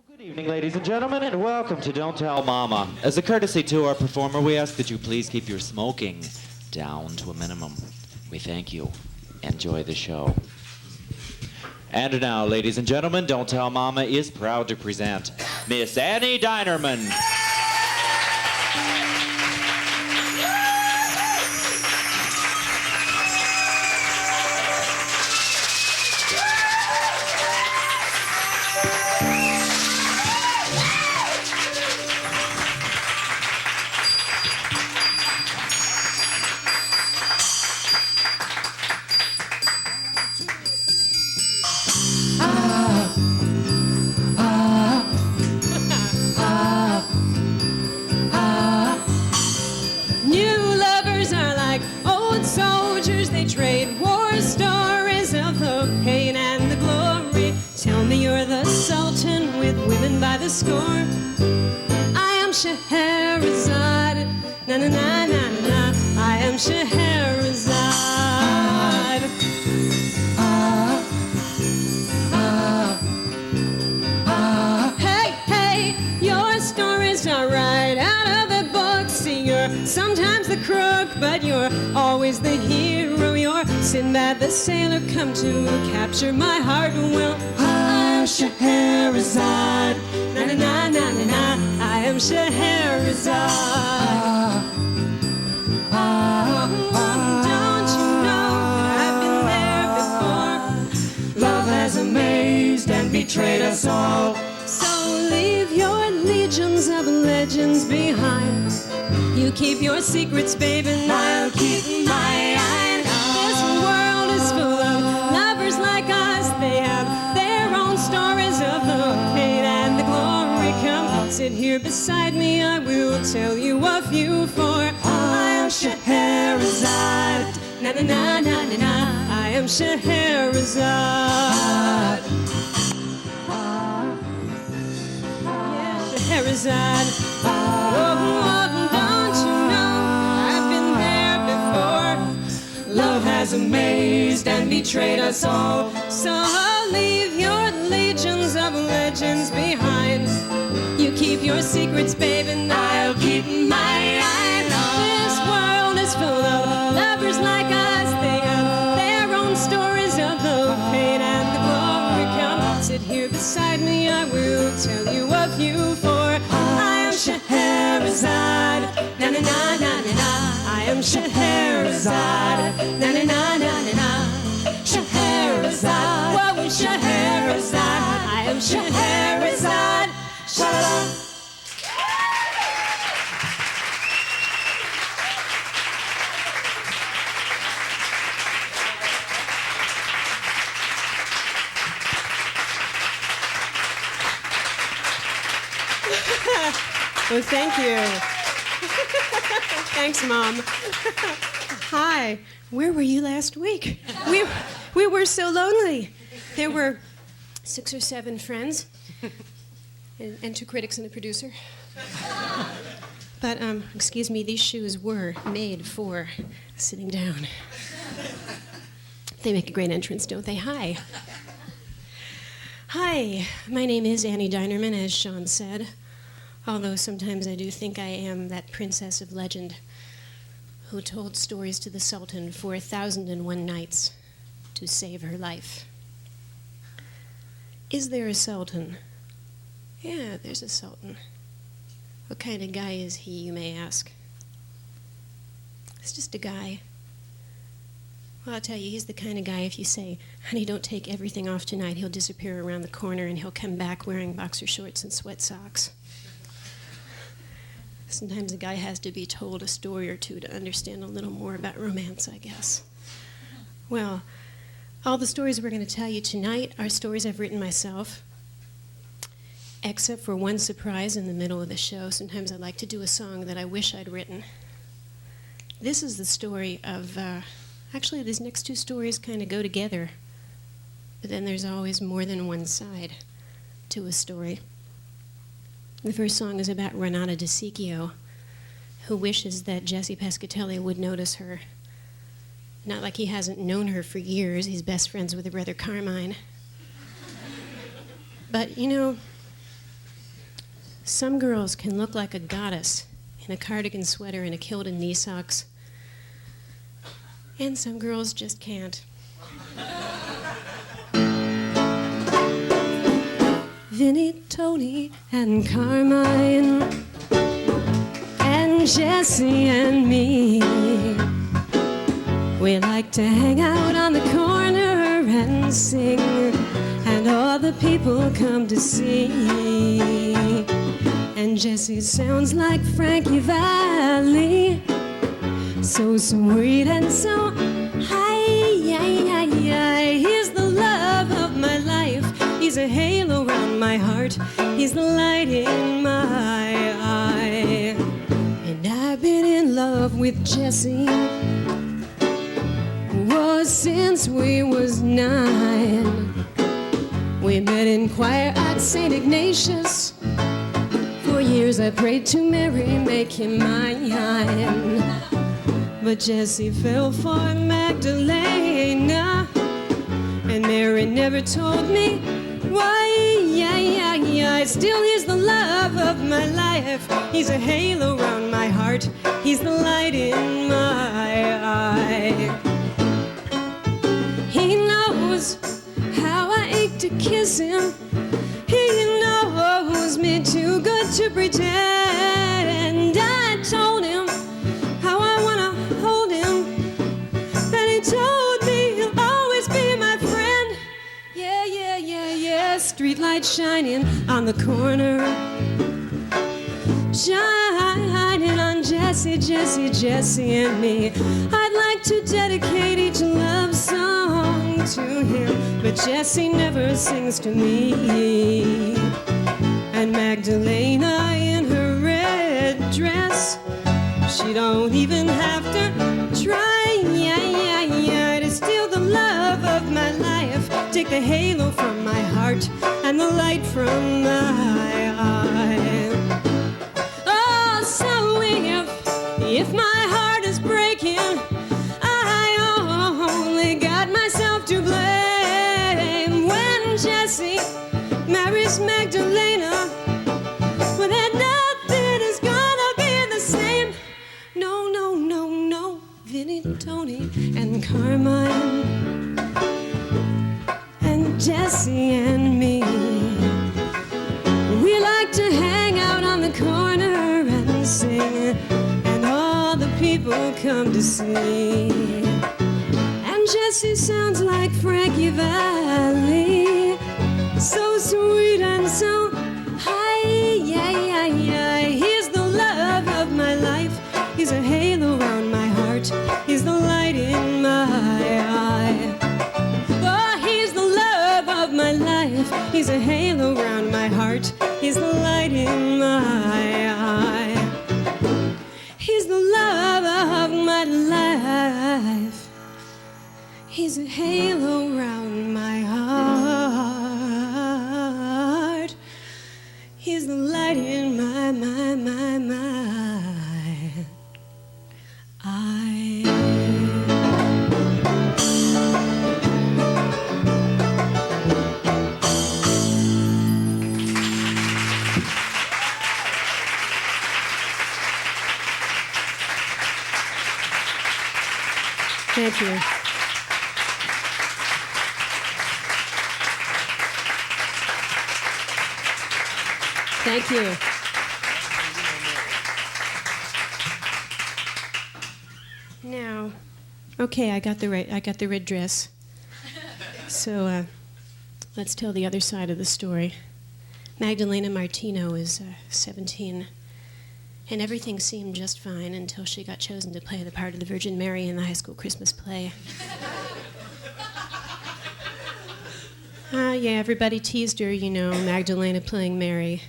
Good evening, ladies and gentlemen, and welcome to Don't Tell Mama. As a courtesy to our performer, we ask that you please keep your smoking down to a minimum. We thank you. Enjoy the show. And now, ladies and gentlemen, Don't Tell Mama is proud to present Miss Annie Dinerman. Trade war stories of the pain and the glory. Tell me you're the sultan with women by the score. I am Scheherazade, na na na na na. I am Scheherazade. Hey, hey, your stories are right out of the book. See, you're sometimes the crook, but you're always the hero. You're Sinbad the sailor come to capture my heart. Well, I am Scheherazade, na na na na na na. I am Scheherazade. Don't you know I've been there before? Love has amazed and betrayed us all. So leave your legions of legends behind. You keep your secrets, babe, and I'll keep mine. This world is full of lovers like us. They have their own stories of the pain and the glory. Come sit here beside me, I will tell you a few. For I am Scheherazade, na na na na na na. I am Scheherazade. Yeah, Scheherazade. Love has amazed and betrayed us all. So leave your legions of legends behind. You keep your secrets, babe, and I'll keep mine. This world is full of lovers like us. They have their own stories of the pain and the glory. Come sit here beside me, I will tell you a few. For I am Scheherazade, na na na na na na. I am Scheherazade, na na na na na na. Scheherazade, whoa, Scheherazade. I am Scheherazade. Sha-la-la. Well, thank you. Thanks, Mom. Hi. Where were you last week? We were so lonely. There were 6 or 7 friends, and 2 critics and a producer. But, excuse me, these shoes were made for sitting down. They make a great entrance, don't they? Hi. Hi, my name is Annie Dinerman, as Sean said. Although sometimes I do think I am that princess of legend who told stories to the Sultan for 1,001 nights to save her life. Is there a Sultan? Yeah, there's a Sultan. What kind of guy is he, you may ask? It's just a guy. Well, I'll tell you, he's the kind of guy if you say, honey, don't take everything off tonight, he'll disappear around the corner and he'll come back wearing boxer shorts and sweat socks. Sometimes a guy has to be told a story or two to understand a little more about romance, I guess. Well, all the stories we're going to tell you tonight are stories I've written myself, except for one surprise in the middle of the show. Sometimes I like to do a song that I wish I'd written. This is the story of, actually these next 2 stories kind of go together, but then there's always more than one side to a story. The first song is about Renata DiCicchio, who wishes that Jesse Pescatelli would notice her. Not like he hasn't known her for years. He's best friends with her brother Carmine. But, you know, Some girls can look like a goddess in a cardigan sweater and a kilt and knee socks. And some girls just can't. Vinnie, Tony, and Carmine, and Jesse and me, we like to hang out on the corner and sing, and all the people come to see. And Jesse sounds like Frankie Valli, so sweet and so high. He's the love of my life. He's a halo round my heart. He's the light in my eye. And I've been in love with Jesse since we was 9. We met in choir at St. Ignatius. For years I prayed to Mary, make him mine. But Jesse fell for Magdalena, and Mary never told me why. Still he's the love of my life. He's a halo round my heart. He's the light in my eye. He knows how I ache to kiss him. He knows me too good to pretend. I told him how I wanna hold him, and he told me he'll always be my friend. Yeah. Street light shining on the corner, shining on Jesse and me. I'd like to dedicate each love song to him, but Jesse never sings to me. And Magdalena in her red dress, she don't even have to try. To steal the love of my life, take the halo from my heart and the light from my eye. Oh, so if my heart is breaking, I only got myself to blame. When Jesse marries Magdalena, well, then nothing is gonna be the same. No. Vinnie, Tony, and Carmine, and Jesse and me, we like to hang out on the corner and sing, and all the people come to see. And Jesse sounds like Frankie Valli, so sweet and so high. He's the love of my life. He's a halo round my heart. He's the light in my eye. Oh, he's the love of my life. He's a halo round my heart. He's the light in my eye. He's the love of my life. He's a halo round my heart. He's the light in my eye. Thank you. Thank you. Now, okay, I got the red dress. So let's tell the other side of the story. Magdalena Martino is 17, and everything seemed just fine until she got chosen to play the part of the Virgin Mary in the high school Christmas play. Yeah, everybody teased her, Magdalena playing Mary.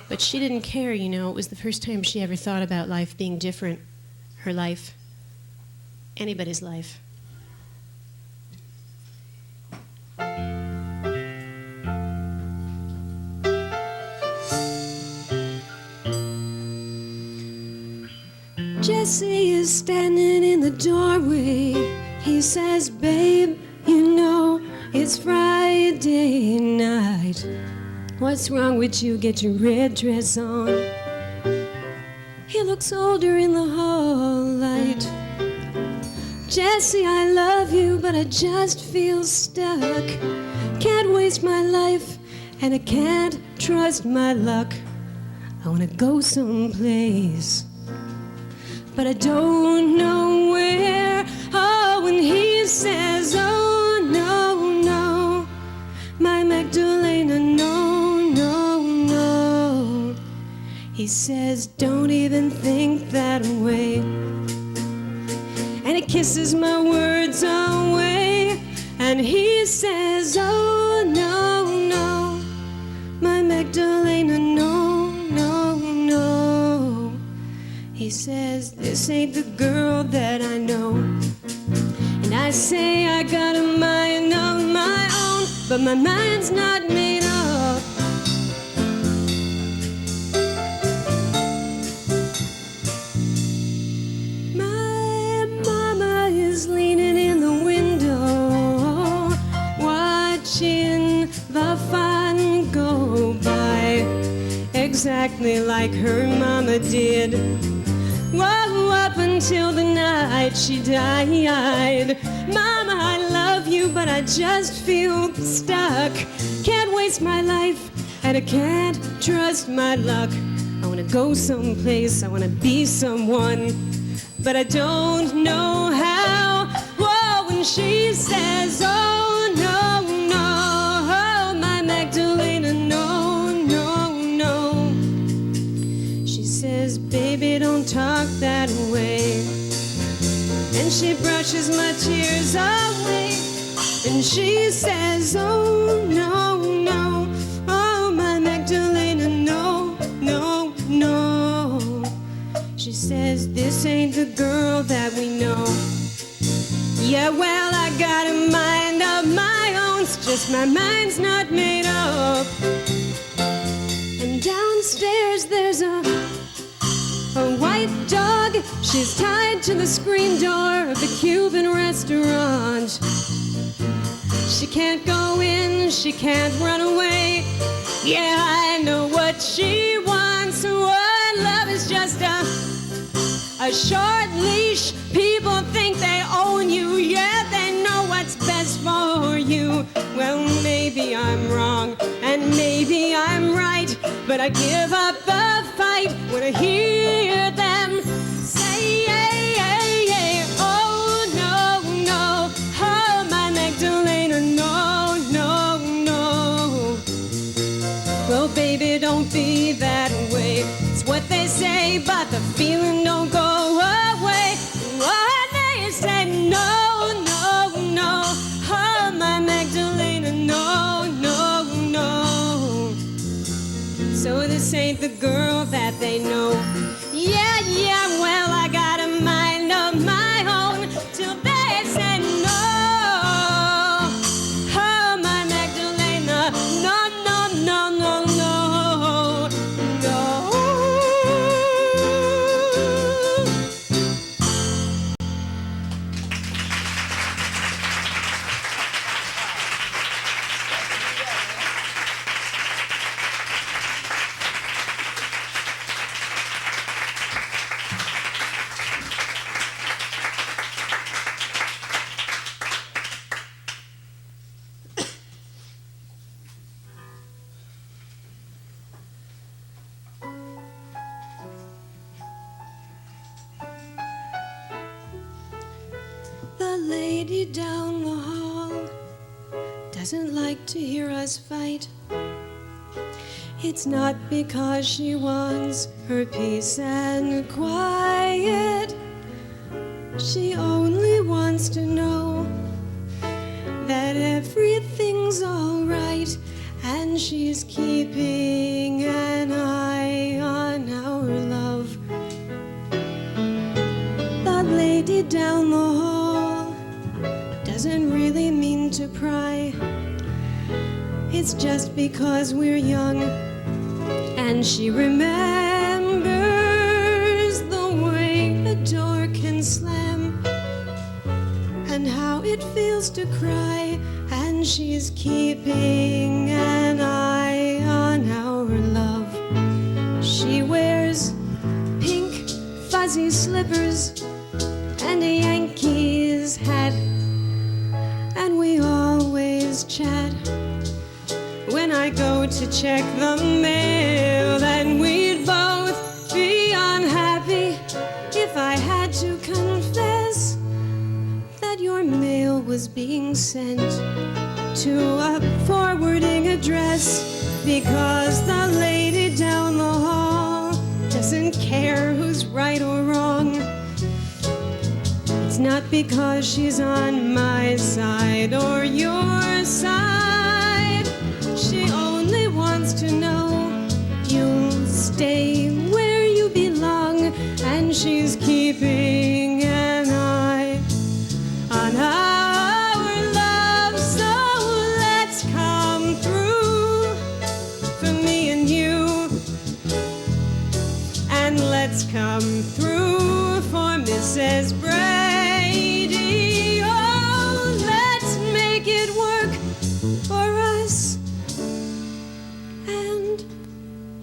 But she didn't care, it was the first time she ever thought about life being different. Her life. Anybody's life. Jesse is standing in the doorway. He says, babe, it's Friday night. What's wrong with you? Get your red dress on. He looks older in the hall light. Jesse, I love you, but I just feel stuck. Can't waste my life, and I can't trust my luck. I wanna go someplace, but I don't know where. Oh, and he says, oh, no, no, my Magdalena, no, no, no. He says, don't even think that way. And he kisses my words away. And he says, oh, no, no, my Magdalena, no, no, no. He says, this ain't the girl that I know. And I say, I got a mind of my own, but my mind's not made up. My mama is leaning in the window, watching the fun go by, exactly like her mama did. Whoa, up until the night she died. Mama, I love you, but I just feel stuck. Can't waste my life, and I can't trust my luck. I wanna go someplace, I wanna be someone, but I don't know how. Whoa, and she says, oh, no, no, oh, my Magdalena, no, no, no. She says, baby, don't talk that way. And she brushes my tears away. And she says, oh, no, no, oh, my Magdalena, no, no, no. She says, this ain't the girl that we know. Yeah, well, I got a mind of my own, it's just my mind's not made up. And downstairs there's a white dog. She's tied to the screen door of the Cuban restaurant. She can't go in, she can't run away. Yeah, I know what she wants. What love is just a short leash. People think they own you. Yeah, they know what's best for you. Well, maybe I'm wrong, and maybe I'm right, but I give up the fight when I hear them say, yeah, yeah, yeah. Oh, no, no, oh, my Magdalena, no, no, no. Well, baby, don't be that way. It's what they say, but the feeling don't go away. What they say, no, no, no, oh, my Magdalena, no, no, no. So this ain't the girl that they know. Yeah, yeah, well, I got a mind of my own till they say no. Oh, my Magdalena, no, no, no, no, no, no. The lady down the hall doesn't like to hear us fight. It's not because she wants her peace and quiet. She only wants to know that everything's all right, and she's keeping an eye on our love. The lady down the hall doesn't really mean to pry. It's just because we're young, and she remembers the way a door can slam, and how it feels to cry, and she's keeping an eye on Aussie slippers and a Yankees hat. And we always chat when I go to check the mail. And we'd both be unhappy if I had to confess that your mail was being sent to a forwarding address, because the lady down the hall doesn't care who's right or wrong. It's not because she's on my side or your side. She only wants to know you'll stay where you belong, and she's keeping an eye on our love. So let's come through for me and you, and let's come through for Mrs. Brady. Oh, let's make it work for us and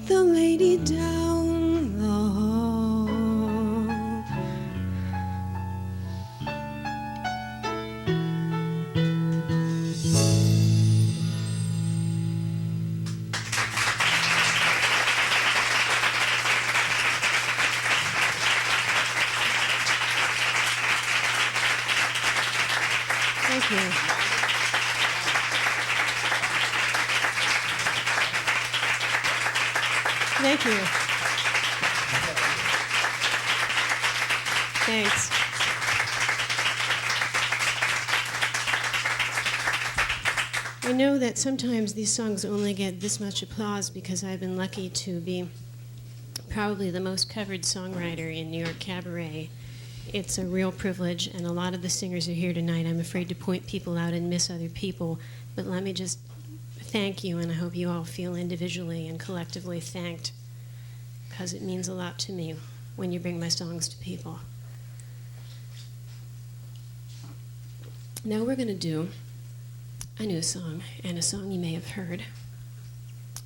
the lady down the hall. Thank you. Thank you. Thanks. I know that sometimes these songs only get this much applause because I've been lucky to be probably the most covered songwriter in New York cabaret. It's a real privilege, and a lot of the singers are here tonight. I'm afraid to point people out and miss other people, but let me just thank you, and I hope you all feel individually and collectively thanked, because it means a lot to me when you bring my songs to people. Now we're going to do a new song, and a song you may have heard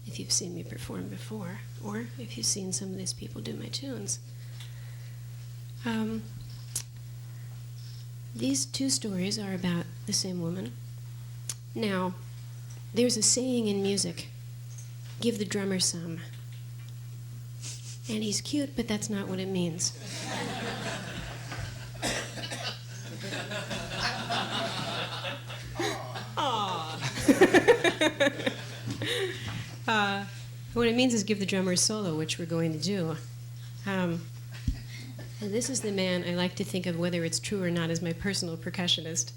if you've seen me perform before, or if you've seen some of these people do my tunes. These two stories are about the same woman. Now, there's a saying in music, give the drummer some. And he's cute, but that's not what it means. What it means is give the drummer a solo, which we're going to do. And this is the man I like to think of, whether it's true or not, as my personal percussionist.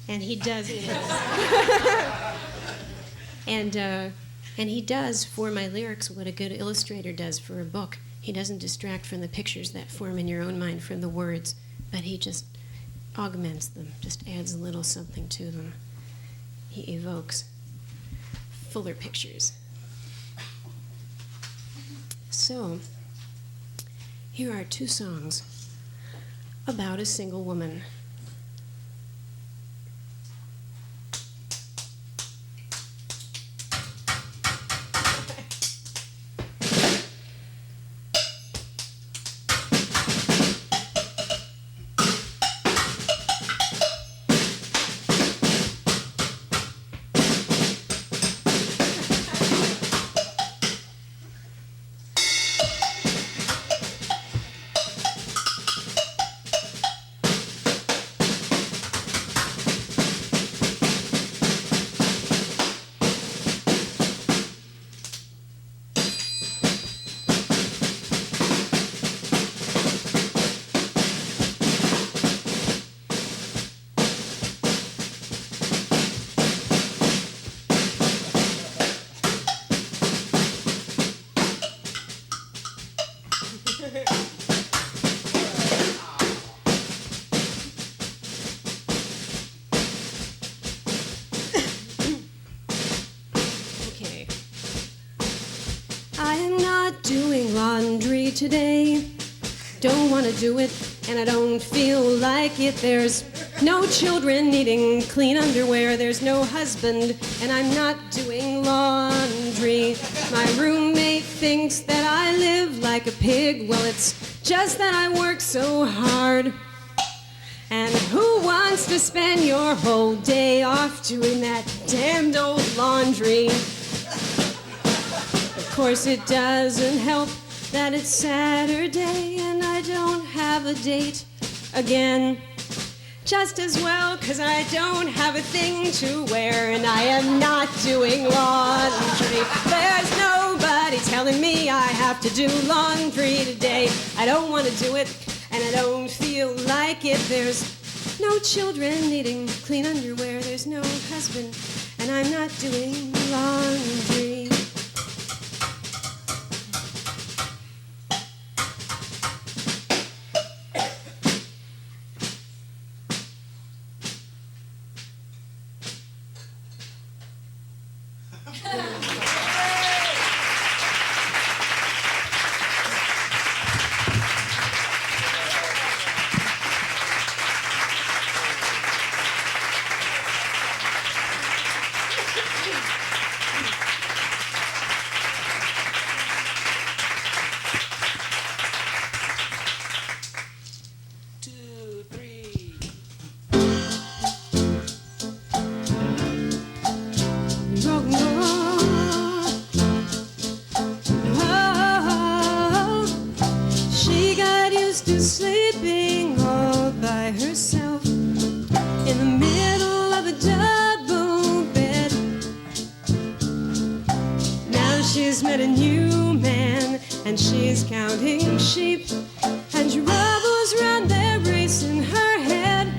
And he does. And he does for my lyrics what a good illustrator does for a book. He doesn't distract from the pictures that form in your own mind from the words, but he just augments them, just adds a little something to them. He evokes fuller pictures. So, here are two songs about a single woman. Okay. I am not doing laundry today. Don't want to do it, and I don't feel like it. There's no children needing clean underwear. There's no husband, and I'm not doing laundry. My roommate thinks that I live like a pig. Well, it's just that I work so hard. And who wants to spend your whole day off doing that damned old laundry? Of course it doesn't help that it's Saturday and I don't have a date again. Just as well, 'cause I don't have a thing to wear and I am not doing laundry. There's nobody telling me I have to do laundry today. I don't want to do it and I don't feel like it. There's no children needing clean underwear. There's no husband and I'm not doing laundry. Sleeping all by herself in the middle of a double bed. Now she's met a new man and she's counting sheep, and troubles round their race in her head.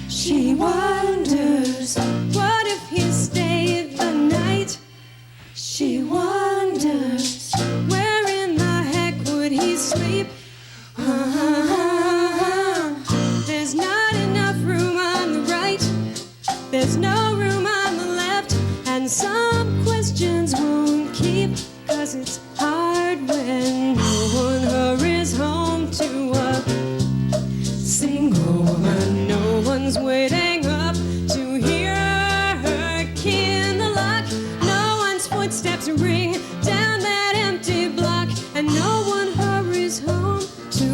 She wonders, what if he stayed the night? She wonders, where in the heck would he sleep? There's not enough room on the right, there's no room on the left, and some questions won't keep, 'cause it's hard when no one hurries home to a single woman. No one's waiting up to hear her key in the lock. No one's footsteps ring down that empty block, and no one hurries home to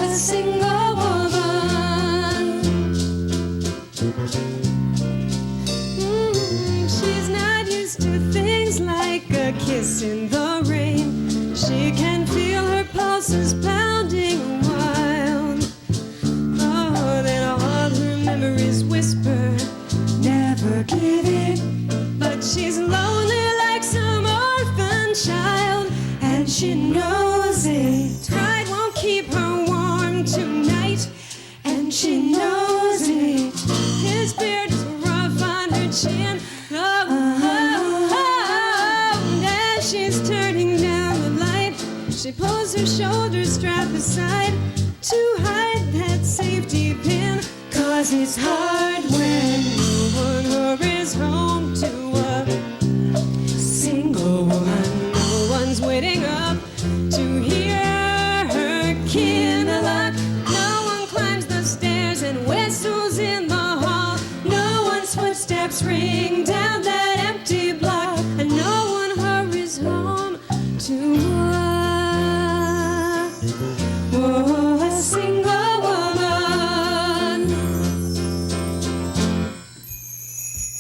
a single woman. She's not used to things like a kiss in the rain. She can feel her pulses pounding wild. Oh, then all her memories whisper, never give in. But she's lonely like some orphan child, and she knows it. Pride won't keep her warm tonight, and she knows it. His beard is rough on her chin. Oh, and she's turning down the light. She pulls her shoulder strap aside to hide that safety pin, 'cause it's hard when no one hurries home to a single woman. No one's waiting up to hear her key in the lock. No one climbs the stairs and whistles in the hall. No one's footsteps ring down that empty block, and no one hurries home to a single woman.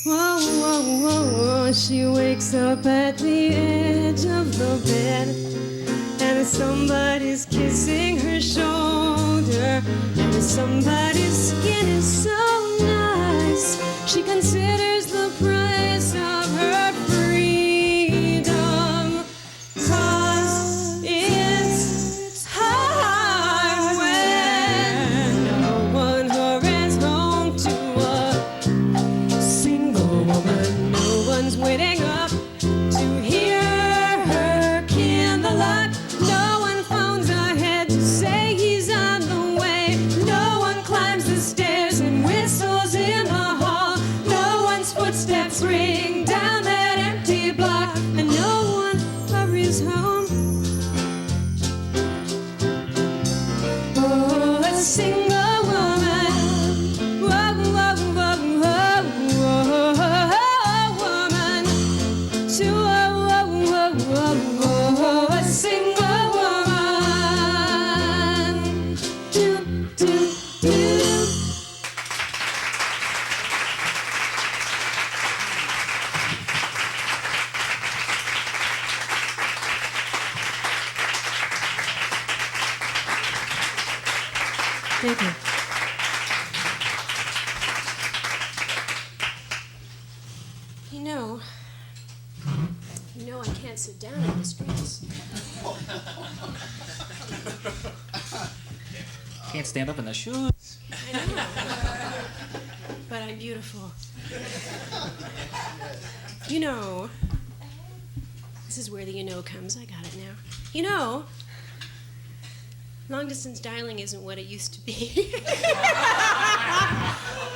Whoa, whoa, whoa, whoa. She wakes up at the edge of the bed, and somebody's kissing her shoulder, and somebody's skin is so nice. She considers the price of her freedom, 'cause it's hard when no one hurries home to a single woman. No one's waiting up to hear her key in the lock. No one phones ahead to say he's on the way. No one climbs the stairs and sit down in this dress. Can't stand up in the shoes. I know. But I'm beautiful. You know, this is where the you know comes. I got it now. You know, long distance dialing isn't what it used to be.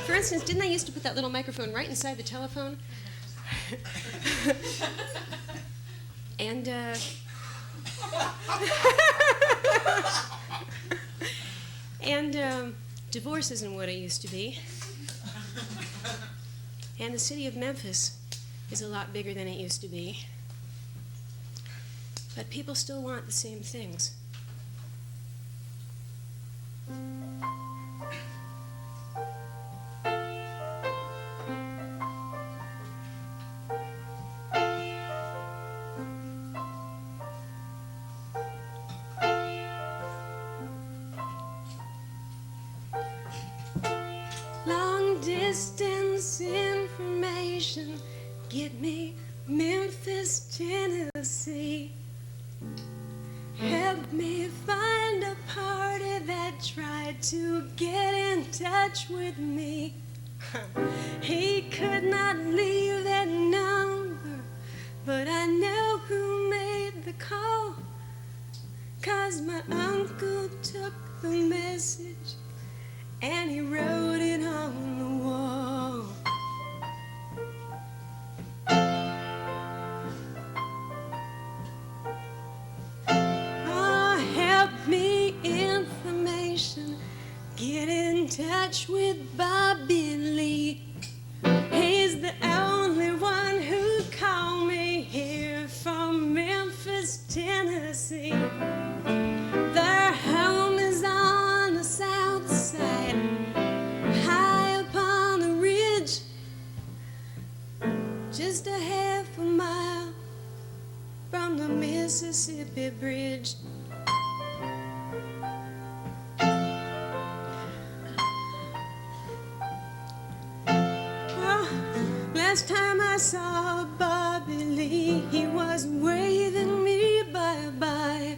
For instance, didn't I used to put that little microphone right inside the telephone? And, divorce isn't what it used to be. And the city of Memphis is a lot bigger than it used to be. But people still want the same things. Long distance information, get me Memphis, Tennessee. Help me find a party that tried to get in touch with me. He could not leave that number, but I know who made the call, 'cause my uncle took the message and he wrote it on the wall. Oh, help me information, get in touch with Bobby Lee. He's the only one who called me here from Memphis, Tennessee. Their home is on the south side, high up on the ridge, just a half a mile from the Mississippi Bridge. Well, last time I saw Bobby Lee, he was waving me bye-bye.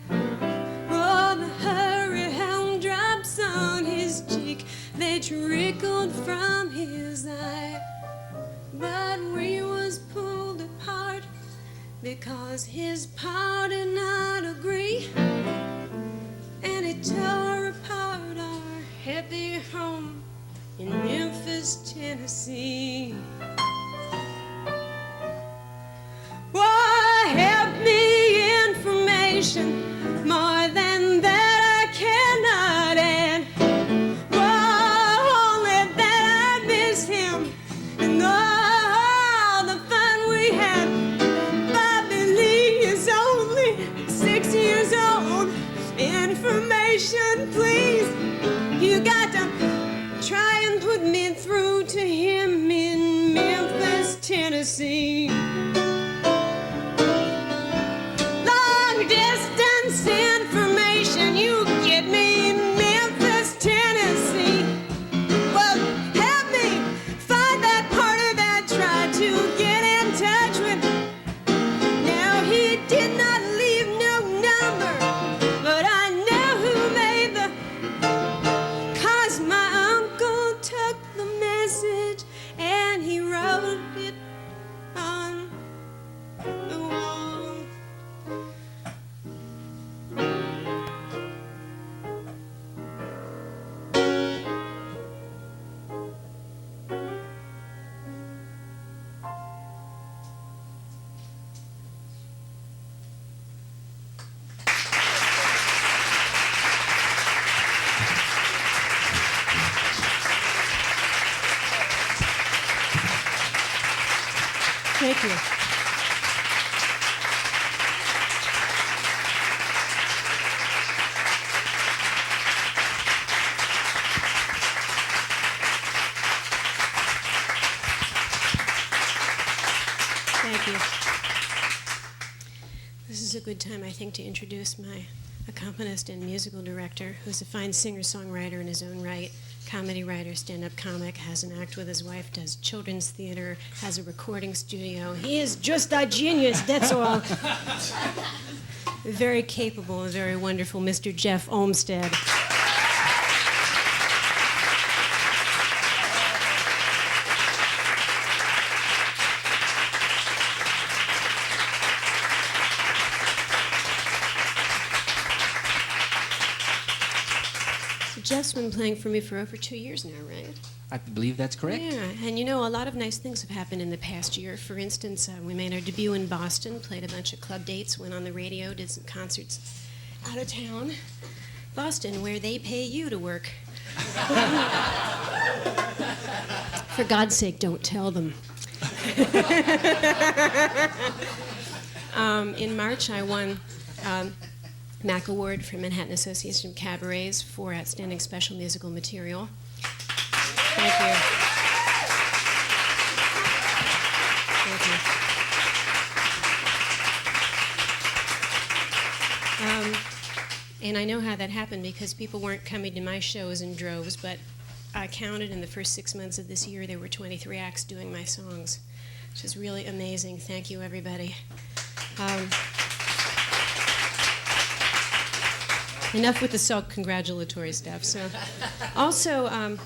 Oh, the hurry home drops on his cheek, they trickled from his eye. But we was pulled apart because his pa did not agree, and it tore apart our happy home in Memphis, Tennessee. Why, help me information, more than that I cannot add. Why, only that I miss him and all the fun we had. Bobby Lee is only 6 years old. Information, please. You got to try and put me through to him in Memphis, Tennessee. Long distance information, you get me in Memphis, Tennessee. Well, help me find that party that tried to get in touch with. Now he did not leave no number, but I know who made the, 'cause my uncle took the message and he wrote it on the wall. Thank you. Thank you. This is a good time, I think, to introduce my accompanist and musical director, who's a fine singer-songwriter in his own right, comedy writer, stand-up comic, has an act with his wife, does children's theater, has a recording studio. He is just a genius, that's all. Very capable and very wonderful, Mr. Jeff Olmsted. Jeff's been playing for me for over 2 years now, right? I believe that's correct. Yeah, and you know, a lot of nice things have happened in the past year. For instance, we made our debut in Boston, played a bunch of club dates, went on the radio, did some concerts out of town. Boston, where they pay you to work. For God's sake, don't tell them. In March, I won MAC Award for Manhattan Association of Cabarets for Outstanding Special Musical Material. Thank you. Thank you. And I know how that happened because people weren't coming to my shows in droves, but I counted in the first 6 months of this year there were 23 acts doing my songs, which is really amazing. Thank you, everybody. Enough with the self-congratulatory stuff. So, also,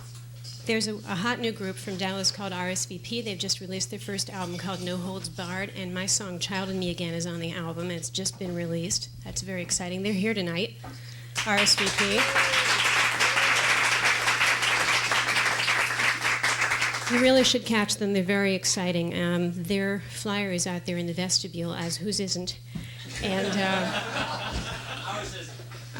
there's a hot new group from Dallas called RSVP. They've just released their first album called No Holds Barred, and my song Child in Me Again is on the album, and it's just been released. That's very exciting. They're here tonight, RSVP. You really should catch them. They're very exciting. Their flyer is out there in the vestibule, as whose isn't. And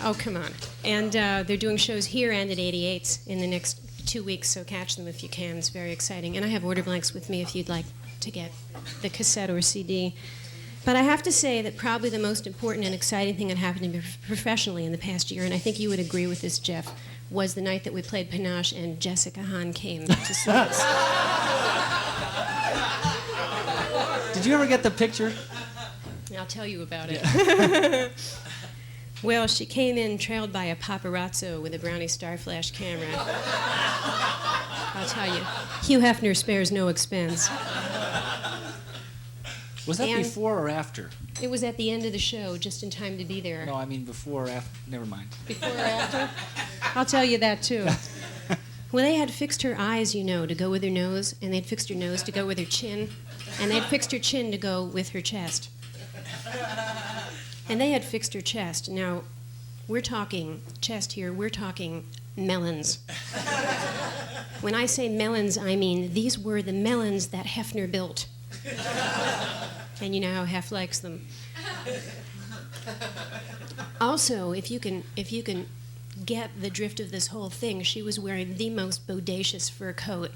oh, come on. And they're doing shows here and at 88's in the next 2 weeks, so catch them if you can. It's very exciting. And I have order blanks with me if you'd like to get the cassette or CD. But I have to say that probably the most important and exciting thing that happened to me professionally in the past year, and I think you would agree with this, Jeff, was the night that we played Panache and Jessica Hahn came to see us. Did you ever get the picture? I'll tell you about it. Well, she came in trailed by a paparazzo with a Brownie Starflash camera. I'll tell you, Hugh Hefner spares no expense. Was that And before or after? it was at the end of the show, just in time to be there. No, I mean before or after. Never mind. Before or after? I'll tell you that, too. Well, they had fixed her eyes, you know, to go with her nose, and they'd fixed her nose to go with her chin, and they'd fixed her chin to go with her chest. And they had fixed her chest. Now, we're talking chest here, we're talking melons. When I say melons, I mean these were the melons that Hefner built. And you know how Hef likes them. Also, if you can get the drift of this whole thing, she was wearing the most bodacious fur coat,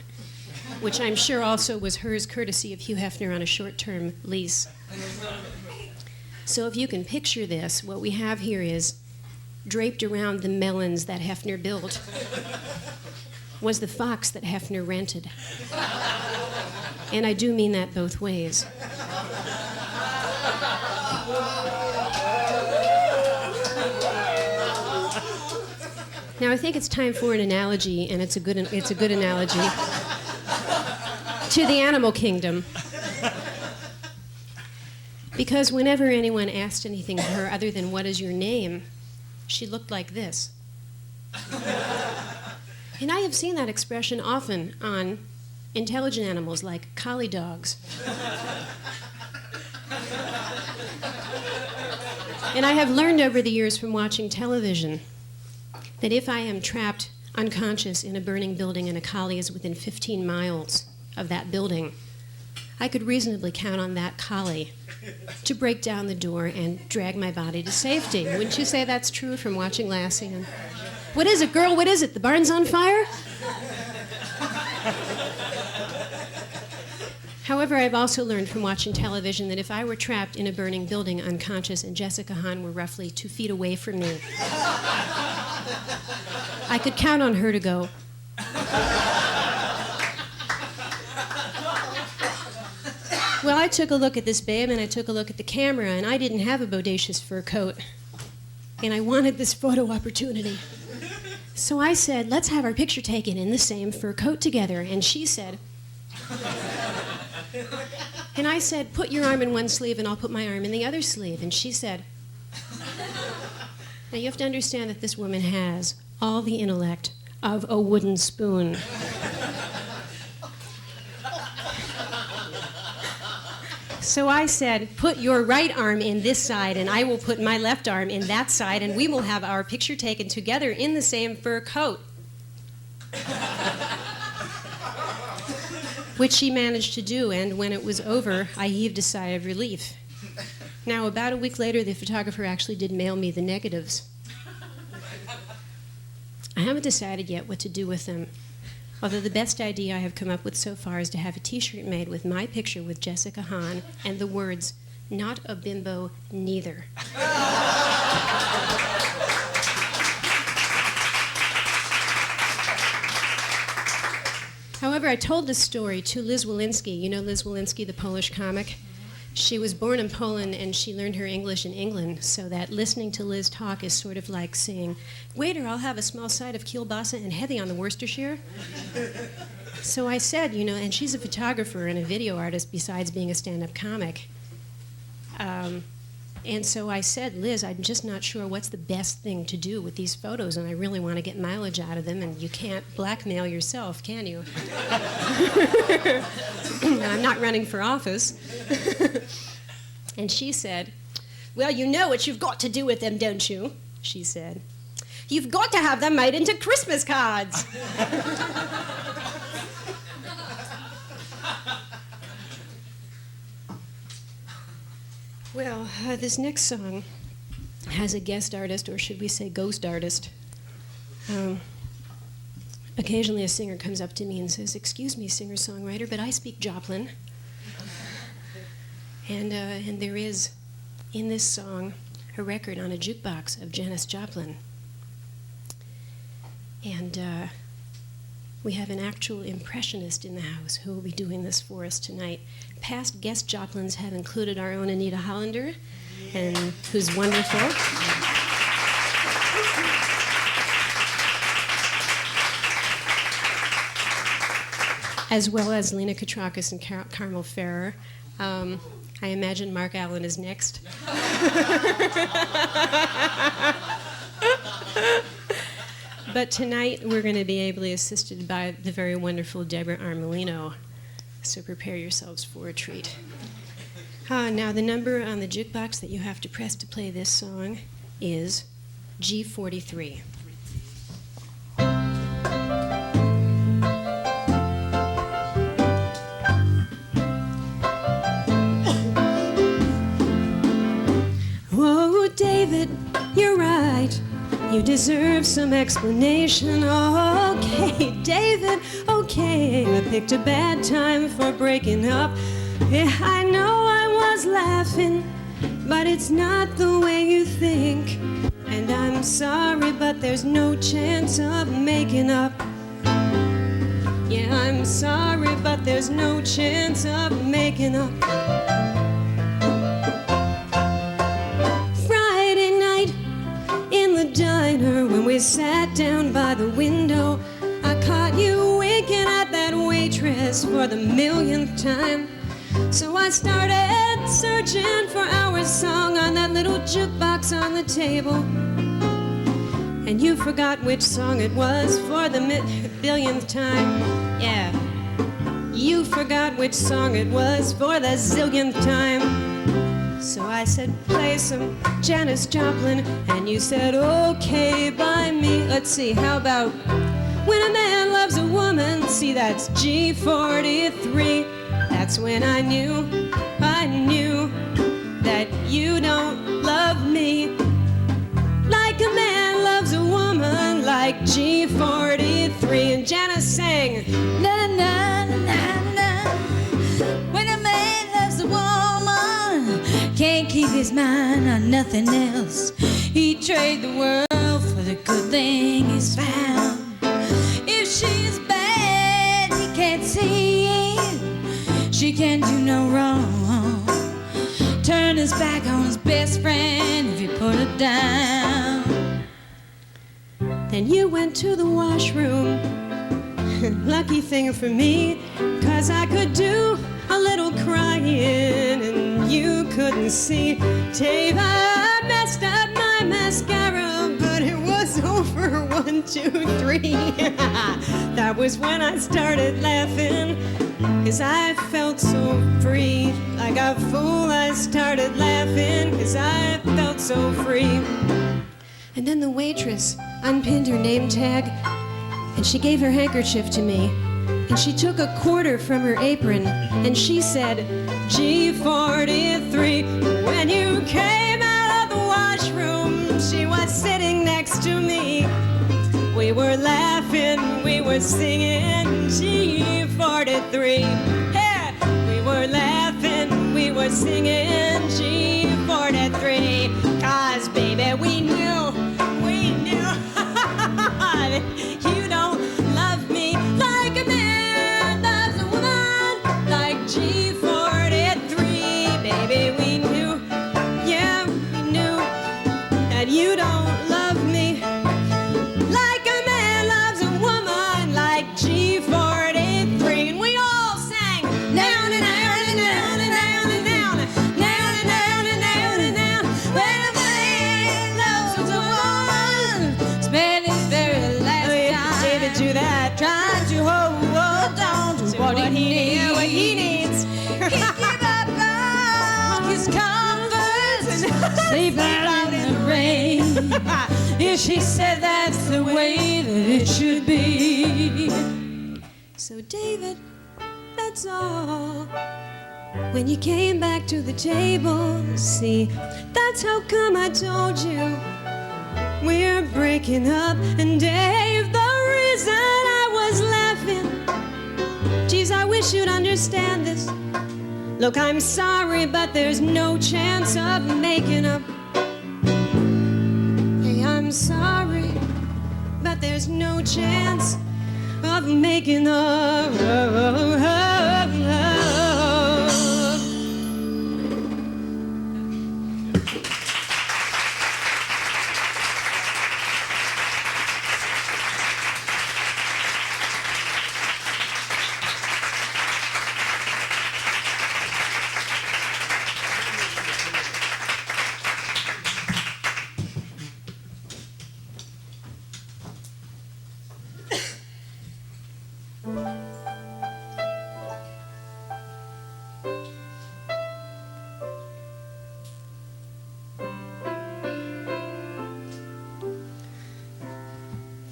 which I'm sure also was hers courtesy of Hugh Hefner on a short-term lease. So if you can picture this, what we have here is draped around the melons that Hefner built was the fox that Hefner rented. And I do mean that both ways. Now I think it's time for an analogy, and it's a good analogy to the animal kingdom. Because whenever anyone asked anything of her other than what is your name, she looked like this. And I have seen that expression often on intelligent animals like collie dogs. And I have learned over the years from watching television that if I am trapped unconscious in a burning building and a collie is within 15 miles of that building, I could reasonably count on that collie to break down the door and drag my body to safety. Wouldn't you say that's true from watching Lassie? And what is it, girl? What is it? The barn's on fire? However, I've also learned from watching television that if I were trapped in a burning building unconscious and Jessica Hahn were roughly 2 feet away from me, I could count on her to go, well, I took a look at this babe, and I took a look at the camera, and I didn't have a bodacious fur coat. And I wanted this photo opportunity. So I said, let's have our picture taken in the same fur coat together. And she said, and I said, put your arm in one sleeve and I'll put my arm in the other sleeve. And she said, now you have to understand that this woman has all the intellect of a wooden spoon. So I said, put your right arm in this side and I will put my left arm in that side and we will have our picture taken together in the same fur coat. Which she managed to do, and when it was over, I heaved a sigh of relief. Now, about a week later, the photographer actually did mail me the negatives. I haven't decided yet what to do with them, although the best idea I have come up with so far is to have a t-shirt made with my picture with Jessica Hahn and the words, "Not a bimbo, neither." However, I told this story to Liz Walensky. You know Liz Walensky, the Polish comic? She was born in Poland and she learned her English in England, so that listening to Liz talk is sort of like saying, "Waiter, I'll have a small side of kielbasa and heavy on the Worcestershire." So I said, you know, and she's a photographer and a video artist besides being a stand-up comic. And so I said, Liz, I'm just not sure what's the best thing to do with these photos, and I really want to get mileage out of them, and you can't blackmail yourself, can you? I'm not running for office. And she said, well, you know what you've got to do with them, don't you? She said, you've got to have them made into Christmas cards. Well, this next song has a guest artist, or should we say ghost artist. Occasionally a singer comes up to me and says, excuse me, singer-songwriter, but I speak Joplin. And there is, in this song, a record on a jukebox of Janis Joplin. And we have an actual impressionist in the house who will be doing this for us tonight. Past guest Joplins have included our own Anita Hollander, and who's wonderful. As well as Lena Katrakis and Carmel Ferrer. I imagine Mark Allen is next. But tonight we're going to be ably assisted by the very wonderful Deborah Armelino. So prepare yourselves for a treat. Now the number on the jukebox that you have to press to play this song is G43. Whoa, David, you're right. You deserve some explanation. Okay, David, okay. I picked a bad time for breaking up. Yeah, I know I was laughing, but it's not the way you think. And I'm sorry, but there's no chance of making up. Yeah, I'm sorry, but there's no chance of making up. Diner, when we sat down by the window, I caught you winking at that waitress for the millionth time. So I started searching for our song on that little jukebox on the table. And you forgot which song it was for the billionth time. Yeah, you forgot which song it was for the zillionth time. So I said, play some Janis Joplin, and you said, okay by me. Let's see, how about when a man loves a woman? See, that's G43. That's when I knew that you don't love me like a man loves a woman, like G43. And Janis sang, na na na na na. When a man loves a woman, can't keep his mind on nothing else. He'd trade the world for the good thing he's found. If she's bad, he can't see it. She can do no wrong. Turn his back on his best friend if you put her down. Then you went to the washroom. Lucky thing for me, 'cause I could do a little crying and you couldn't see. Dave, I messed up my mascara, but it was over 1, 2, 3. That was when I started laughing, 'cause I felt so free. Like a fool I started laughing, 'cause I felt so free. And then the waitress unpinned her name tag, and she gave her handkerchief to me. And she took a quarter from her apron, and she said, G43. When you came out of the washroom, she was sitting next to me. We were laughing, we were singing G43. Yeah, we were laughing, we were singing G43. 'Cause baby, we knew you don't love me like a man loves a woman, like G43. Baby, we knew, yeah, we knew that you don't love me like a man loves a woman, like G43. And we all sang down and down and down and down and down, down and down and down and down. When a man loves a woman, spend his very last time. David, do that. Trying to hold on to what he needs. Give up all his comforts and sleep out in the rain. Yeah, she said that's the way that it should be. So David, that's all. When you came back to the table, see, that's how come I told you we're breaking up. And Dave, the reason I was laughing, geez, I wish you'd understand this. Look, I'm sorry, but there's no chance of making up. Hey, I'm sorry, but there's no chance of making up.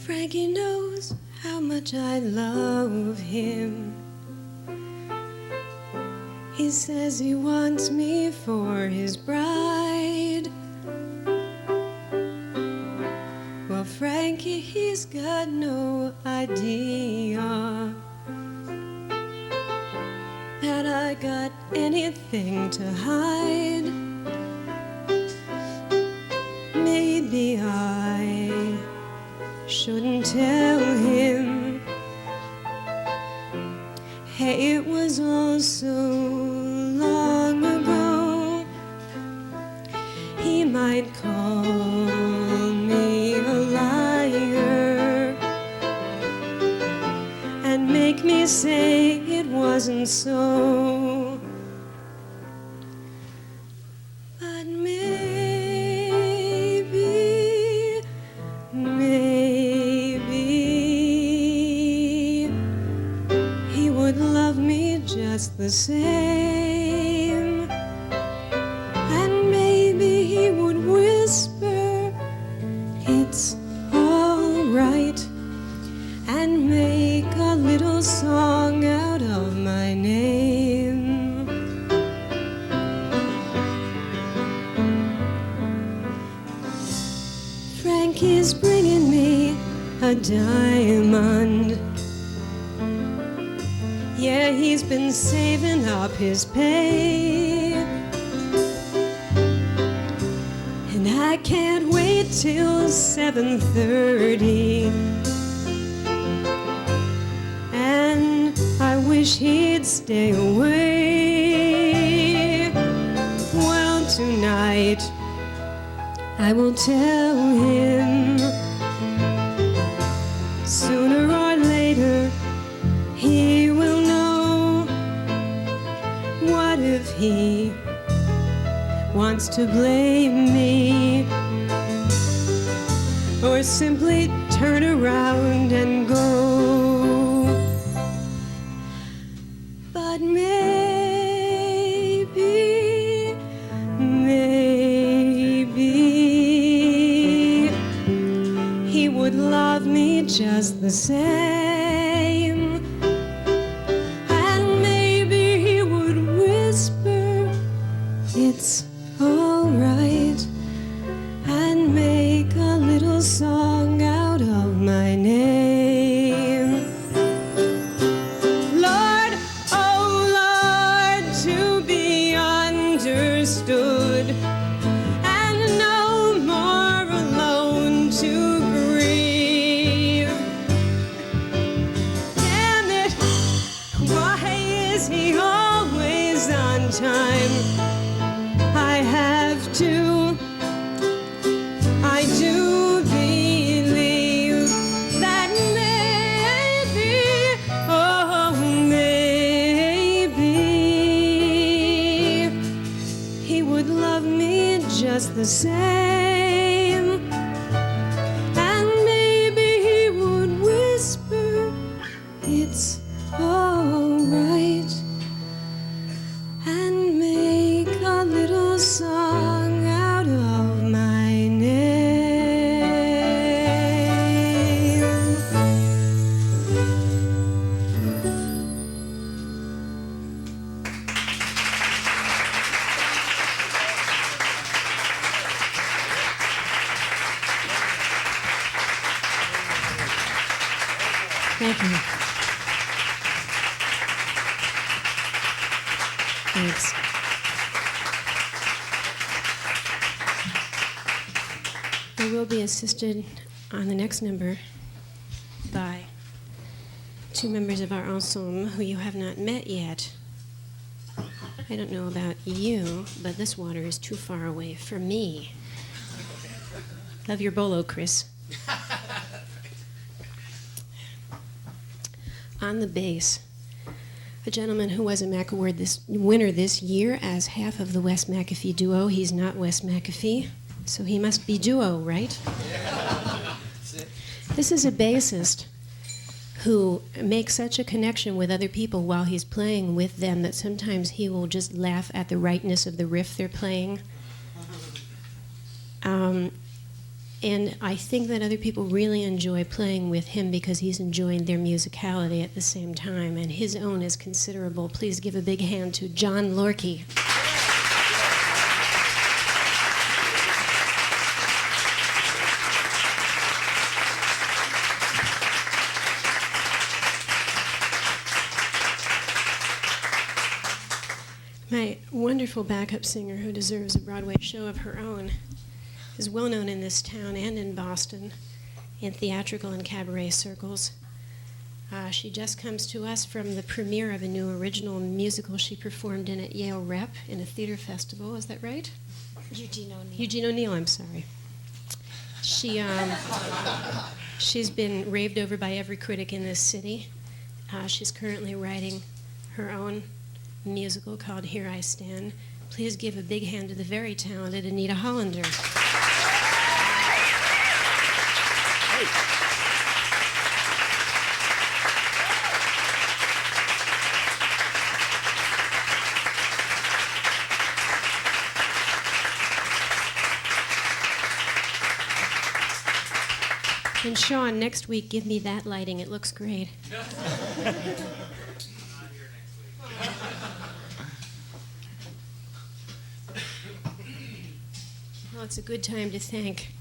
Frankie knows how much I love him. He says he wants me for his bride. Well, Frankie, he's got no idea that I got anything to hide. Maybe I shouldn't tell him. Hey, it was all so long ago. He might call me a liar and make me say it wasn't so. But maybe he would love me just the same. And maybe he would whisper, it's all right, and make a little song out of my name. Frankie's bringing me a diamond. Yeah, he's been saving up his pay, and I can't wait till 7:30. And I wish he'd stay away. Well, tonight I will tell him if he wants to blame me, or simply turn around and go. But maybe he would love me just the same. And maybe he would whisper, it's all right, and make a little song out of my name. Lord, oh Lord, to be understood, and no more alone to grieve. Damn it, why is he always on time? I do believe that maybe, oh maybe, he would love me just the same. And maybe he would whisper, it's all right, and make a little song out of my name. Thank you. Thanks. I will be assisted on the next number by two members of our ensemble who you have not met yet. I don't know about you, but this water is too far away for me. Love your bolo, Chris. On the bass, a gentleman who was a Mac Award winner this year as half of the Wes McAfee duo. He's not Wes McAfee, so he must be duo, right? Yeah. This is a bassist who makes such a connection with other people while he's playing with them that sometimes he will just laugh at the rightness of the riff they're playing. And I think that other people really enjoy playing with him because he's enjoying their musicality at the same time, and his own is considerable. Please give a big hand to John Loehrke. My wonderful backup singer who deserves a Broadway show of her own is well known in this town and in Boston in theatrical and cabaret circles. She just comes to us from the premiere of a new original musical she performed in at Yale Rep in a theater festival. Is that right? Eugene O'Neill. Eugene O'Neill, I'm sorry. She's been raved over by every critic in this city. She's currently writing her own musical called Here I Stand. Please give a big hand to the very talented Anita Hollander. And Sean, next week, give me that lighting. It looks great. Well, it's a good time to thank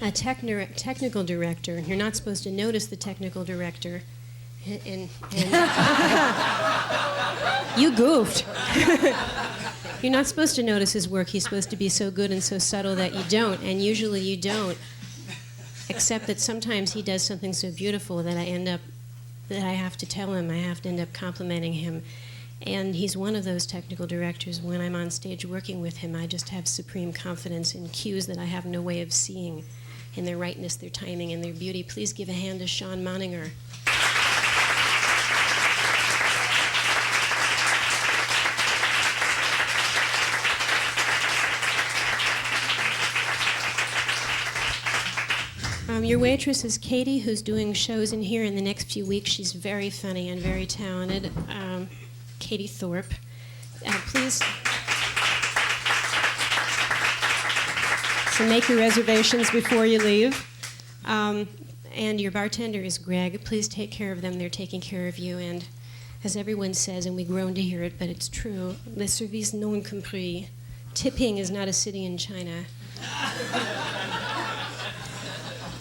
a technical director. You're not supposed to notice the technical director. And you goofed. You're not supposed to notice his work. He's supposed to be so good and so subtle that you don't, and usually you don't. Except that sometimes he does something so beautiful that I have to tell him, I have to end up complimenting him. And he's one of those technical directors. When I'm on stage working with him, I just have supreme confidence in cues that I have no way of seeing, in their rightness, their timing, and their beauty. Please give a hand to Sean Moninger. Your waitress is Katie, who's doing shows in here in the next few weeks. She's very funny and very talented. Katie Thorpe. Please. So make your reservations before you leave. And your bartender is Greg. Please take care of them. They're taking care of you. And as everyone says, and we groan to hear it, but it's true, le service non compris. Tipping is not a city in China.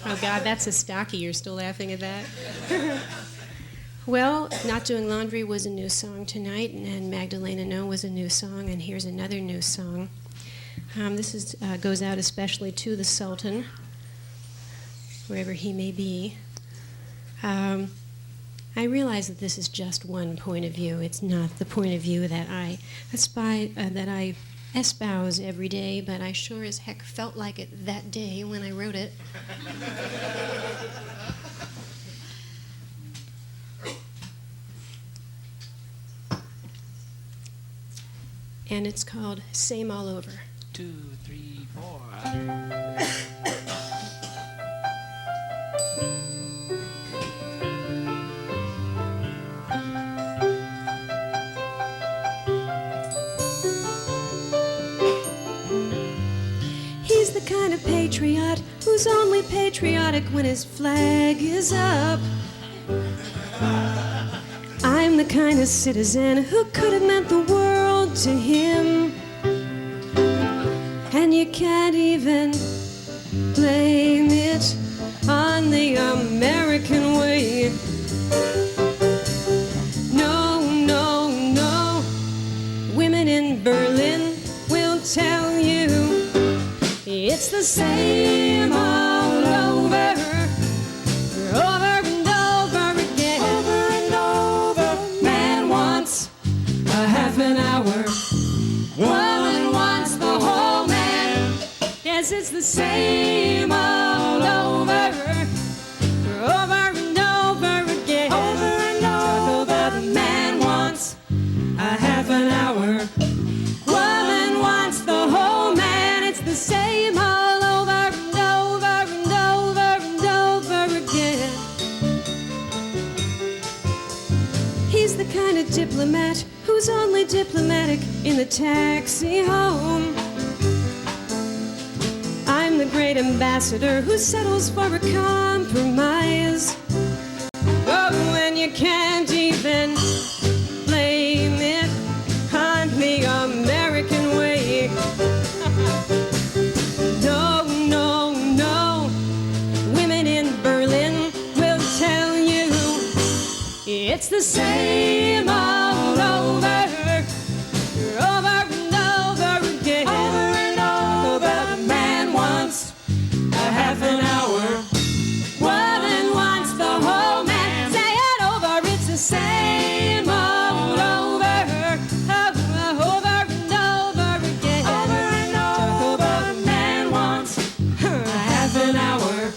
Oh, God, that's a stocky. You're still laughing at that? Well, Not Doing Laundry was a new song tonight, and Magdalena No was a new song, and here's another new song. This goes out especially to the Sultan, wherever he may be. I realize that this is just one point of view. It's not the point of view that I espouse every day, but I sure as heck felt like it that day when I wrote it. And it's called Same All Over. 2, 3, 4. He's the kind of patriot who's only patriotic when his flag is up. I'm the kind of citizen who could have meant the world to him. And you can't even blame it on the American way. No, no, no. Women in Berlin will tell you it's the same all over, over and over again. Over and over. Man wants a half an hour. Woman wants the whole man. Yes, it's the same all over, over and over again. Over and over. Man wants a half an hour. Woman wants the whole man. It's the same all over and over and over and over again. He's the kind of diplomat who's only diplomatic in the taxi home. I'm the great ambassador who settles for a compromise. Oh, and you can't even blame it on the American way. No, no, no. Women in Berlin will tell you it's the same all over, over and over again. Over and over. Man wants a half an hour. Woman wants the whole man. Say it over. It's the same all over, over and over again. Over and over. Man wants a half an hour.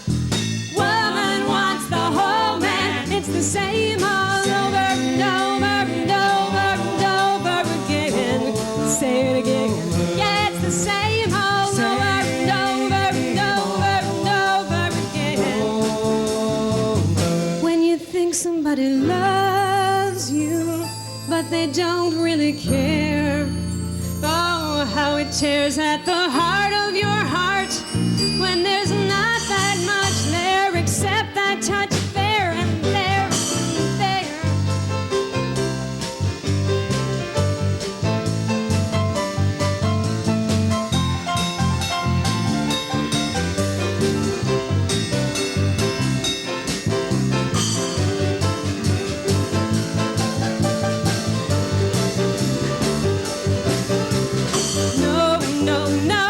Woman wants the whole man. It's the same all over and over and over and over again. Say it again. Yeah, it's the same all over and over and over and over again. When you think somebody loves you, but they don't really care. Oh, how it tears at the heart of your heart when there's not that much there except that touch there and there and there. No, no, no.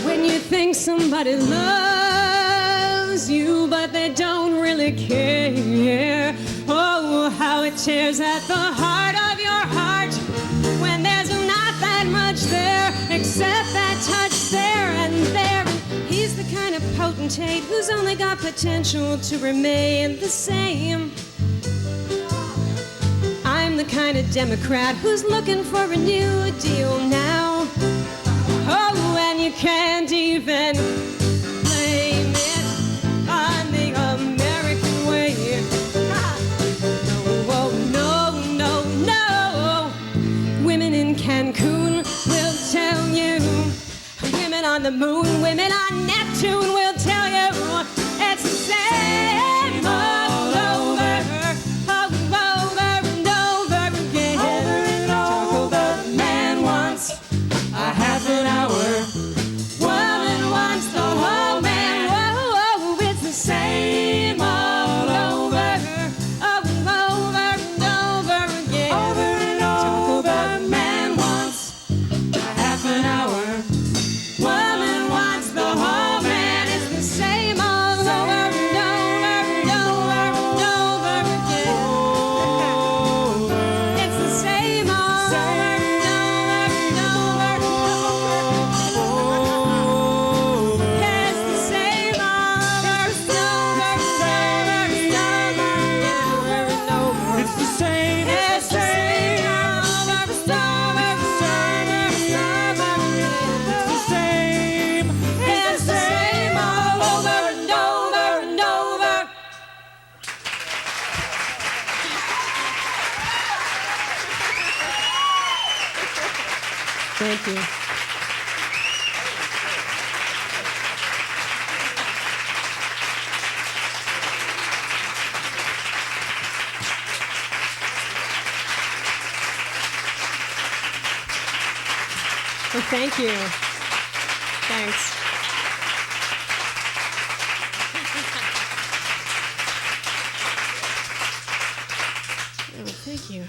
When you think somebody loves you, but they don't really care. Oh, how it tears at the heart of your heart when there's not that much there except that touch there and there. He's the kind of potentate who's only got potential to remain the same. I'm the kind of Democrat who's looking for a new deal now. Oh, and you can't even blame it on the American way. No, no, no, no. Women in Cancun will tell you. Women on the moon, women on Neptune will tell you it's the same all over, over and over again. Over and over, man wants a half an hour. Woman wants the whole man. Whoa, it's the same all over, over and over again. Over and over, man wants a half an hour. Woman wants the whole man. It's the same all over and over and over and over again. It's the same all over and over and over and over. It's the same all over and over and over and over and over. It's the same, It's the same all over and over and over and over. it's the same. It's the same all over and over and over. Thank you. Well, thank you. Thanks. Oh, thank you.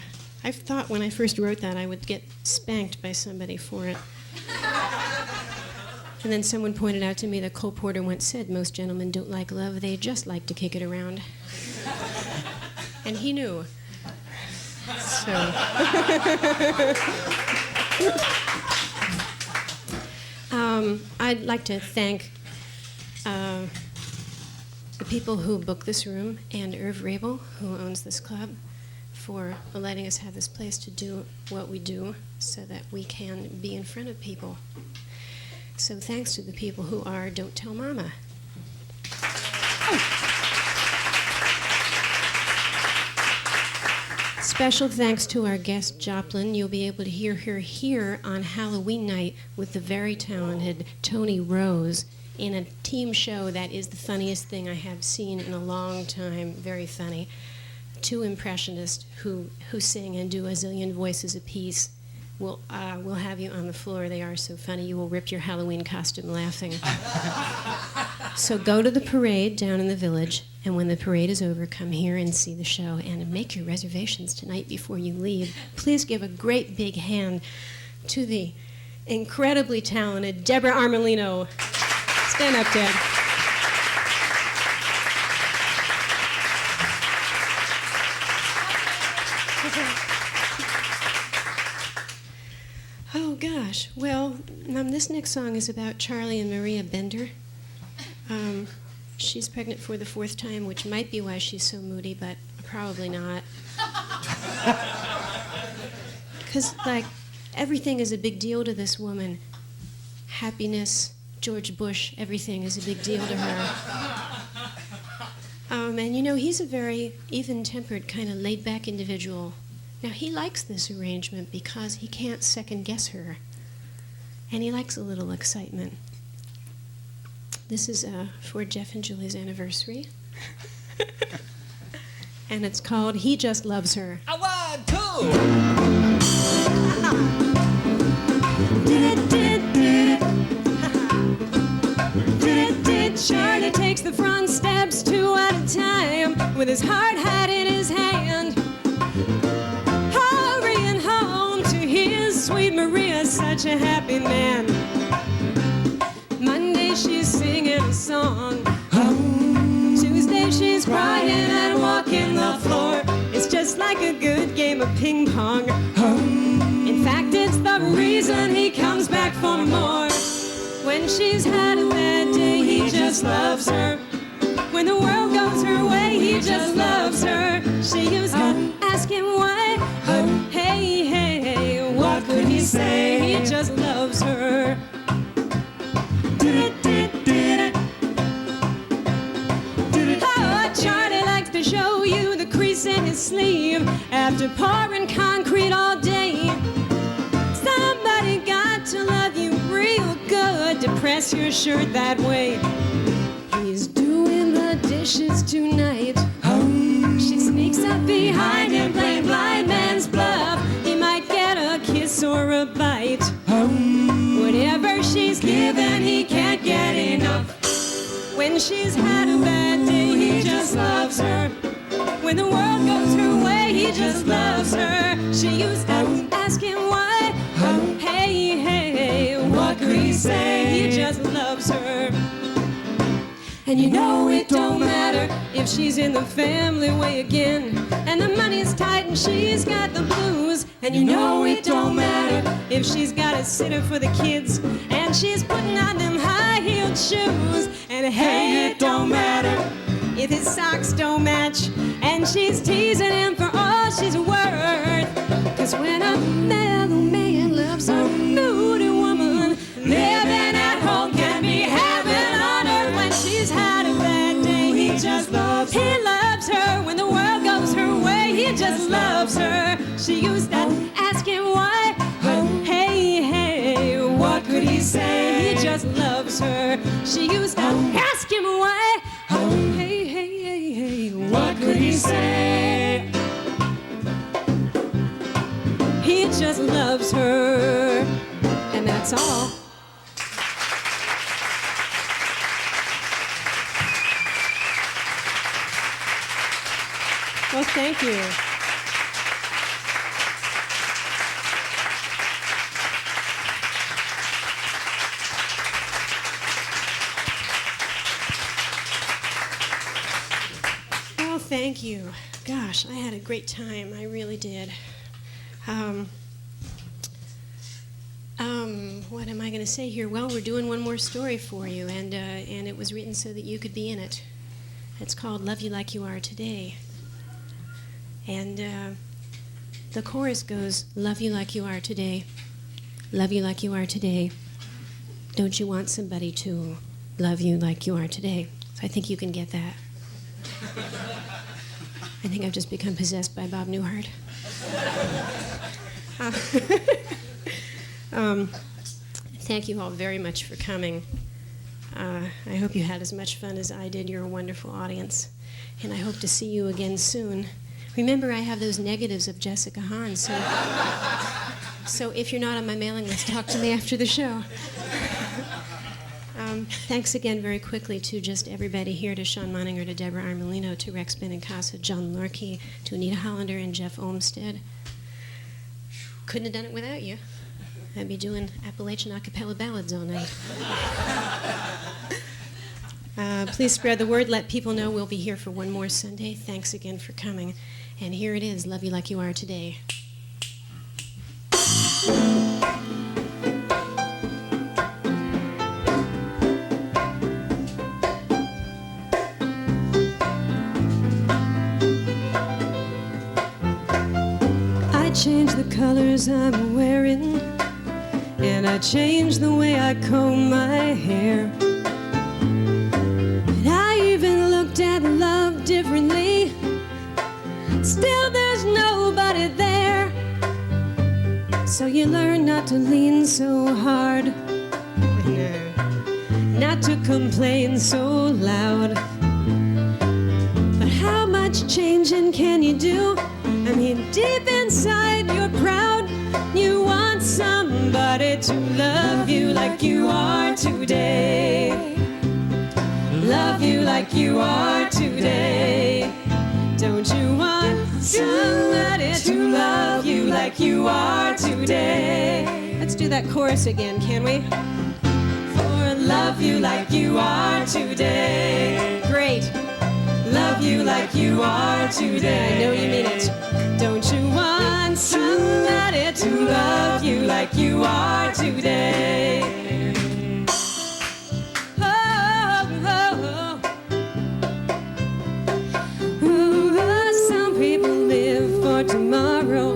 I thought when I first wrote that I would get spanked by somebody for it. And then someone pointed out to me that Cole Porter once said most gentlemen don't like love, they just like to kick it around. And he knew. So. I'd like to thank the people who booked this room and Irv Rabel, who owns this club, for letting us have this place to do what we do so that we can be in front of people. So thanks to the people who are Don't Tell Mama. Special thanks to our guest Joplin. You'll be able to hear her here on Halloween night with the very talented Tony Rose in a team show that is the funniest thing I have seen in a long time. Very funny. Two impressionists who sing and do a zillion voices apiece. We'll have you on the floor. They are so funny. You will rip your Halloween costume laughing. So go to the parade down in the village, and when the parade is over, come here and see the show and make your reservations tonight before you leave. Please give a great big hand to the incredibly talented Deborah Armelino. Stand up, Deb. Oh, gosh. Well, this next song is about Charlie and Maria Bender. She's pregnant for the 4th time, which might be why she's so moody, but probably not. Because, everything is a big deal to this woman. Happiness, George Bush, everything is a big deal to her. And, he's a very even-tempered, kind of laid-back individual. Now, he likes this arrangement because he can't second-guess her. And he likes a little excitement. This is for Jeff and Julie's anniversary. And it's called He Just Loves Her. 1, 2. Charlie takes the front steps 2 at a time with his hard hat in his hand. Hurrying home to his sweet Maria, such a happy man. Monday she's singing a song. Tuesday she's crying and walking the floor. It's just like a good game of ping pong. In fact, it's the reason he comes back for more. When she's had a bad day, he just loves her. When the world goes her way, he just loves her. She used to ask him why. Hey, hey, what could he say? He just loves her. sleeve after pouring concrete all day. Somebody got to love you real good to press your shirt that way. He's doing the dishes tonight. She sneaks up behind him playing blind man's bluff. He might get a kiss or a bite. Whatever she's given, he can't get enough. When she's had a bad day, he just loves her. When the world goes her way, he just loves her. She used to ask him why. Hey, hey, what could he say? He just loves her. And you know it don't matter if she's in the family way again, and the money's tight and she's got the blues. And you know it don't matter if she's got a sitter for the kids and she's putting on them high-heeled shoes. And hey, it don't matter if his socks don't match and she's teasing him for all she's worth. 'Cause when a mellow man loves a moody woman, living at home can be heaven on earth. When she's had a bad day, he just loves her. He loves her. When the world goes her way, he just loves her. She used to ask him why, but hey, hey, what could he say? He just loves her. She used to ask him why, hey, hey, hey, hey, what could he say? He just loves her, and that's all. Well, thank you. Well, thank you. Gosh, I had a great time. I really did. What am I going to say here? Well, we're doing one more story for you, and it was written so that you could be in it. It's called Love You Like You Are Today. And the chorus goes, love you like you are today. Love you like you are today. Don't you want somebody to love you like you are today? So I think you can get that. I think I've just become possessed by Bob Newhart. Thank you all very much for coming. I hope you had as much fun as I did. You're a wonderful audience. And I hope to see you again soon. Remember, I have those negatives of Jessica Hahn, so if you're not on my mailing list, talk to me after the show. Thanks again very quickly to just everybody here, to Sean Moninger, to Deborah Armelino, to Rex Benincasa, John Loehrke, to Anita Hollander and Jeff Olmsted. Couldn't have done it without you. I'd be doing Appalachian a cappella ballads all night. Please spread the word. Let people know we'll be here for one more Sunday. Thanks again for coming. And here it is, Love You Like You Are Today. I changed the colors I'm wearing, and I changed the way I comb my hair. And I even looked at love differently. Still there's nobody there. So you learn not to lean so hard, not to complain so loud. But how much changing can you do? I mean, deep inside you're proud. You want somebody to love you like you are today. Love you like you are today. Don't you want somebody to love you like you are today? Let's do that chorus again, can we? For love you like you are today. Great. Love you like you are today. I know you mean it. Don't you want somebody to love you like you are today? Tomorrow,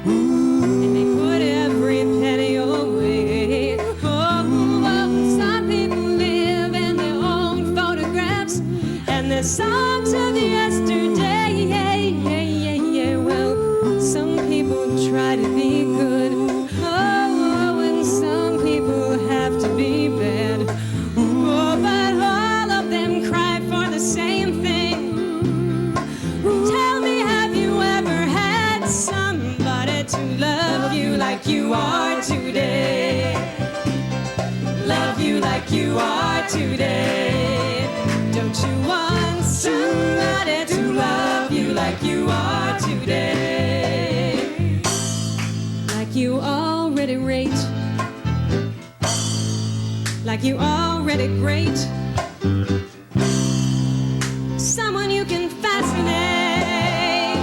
and they put every penny away. Oh, some people live in their own photographs and their songs of yesterday. like you already great. Someone you can fascinate.